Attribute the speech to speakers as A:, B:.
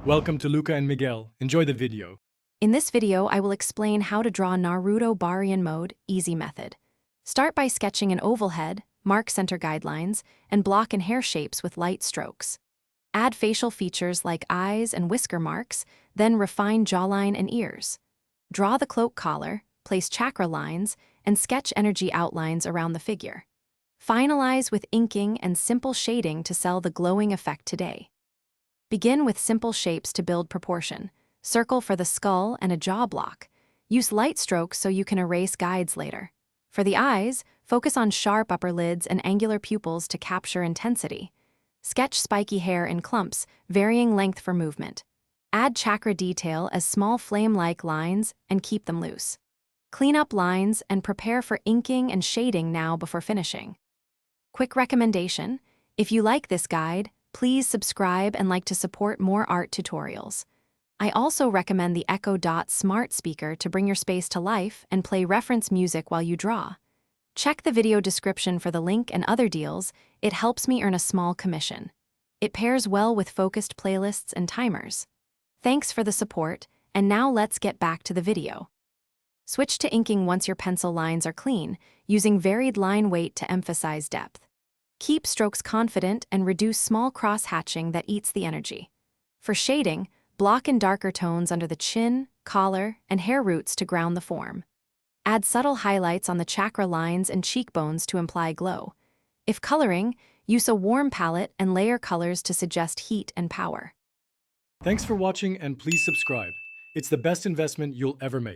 A: Welcome to Luca and Miguel. Enjoy the video.
B: In this video, I will explain how to draw Naruto Baryon Mode easy method. Start by sketching an oval head, mark center guidelines, and block and hair shapes with light strokes. Add facial features like eyes and whisker marks, then refine jawline and ears. Draw the cloak collar, place chakra lines, and sketch energy outlines around the figure. Finalize with inking and simple shading to sell the glowing effect today. Begin with simple shapes to build proportion. Circle for the skull and a jaw block. Use light strokes so you can erase guides later. For the eyes, focus on sharp upper lids and angular pupils to capture intensity. Sketch spiky hair in clumps, varying length for movement. Add chakra detail as small flame-like lines and keep them loose. Clean up lines and prepare for inking and shading now before finishing. Quick recommendation: if you like this guide, please subscribe and like to support more art tutorials. I also recommend the Echo Dot smart speaker to bring your space to life and play reference music while you draw. Check the video description for the link and other deals. It helps me earn a small commission. It pairs well with focused playlists and timers. Thanks for the support, and now let's get back to the video. Switch to inking once your pencil lines are clean, using varied line weight to emphasize depth. Keep strokes confident and reduce small cross-hatching that eats the energy. For shading, block in darker tones under the chin, collar, and hair roots to ground the form. Add subtle highlights on the chakra lines and cheekbones to imply glow. If coloring, use a warm palette and layer colors to suggest heat and power.
A: Thanks for watching and please subscribe. It's the best investment you'll ever make.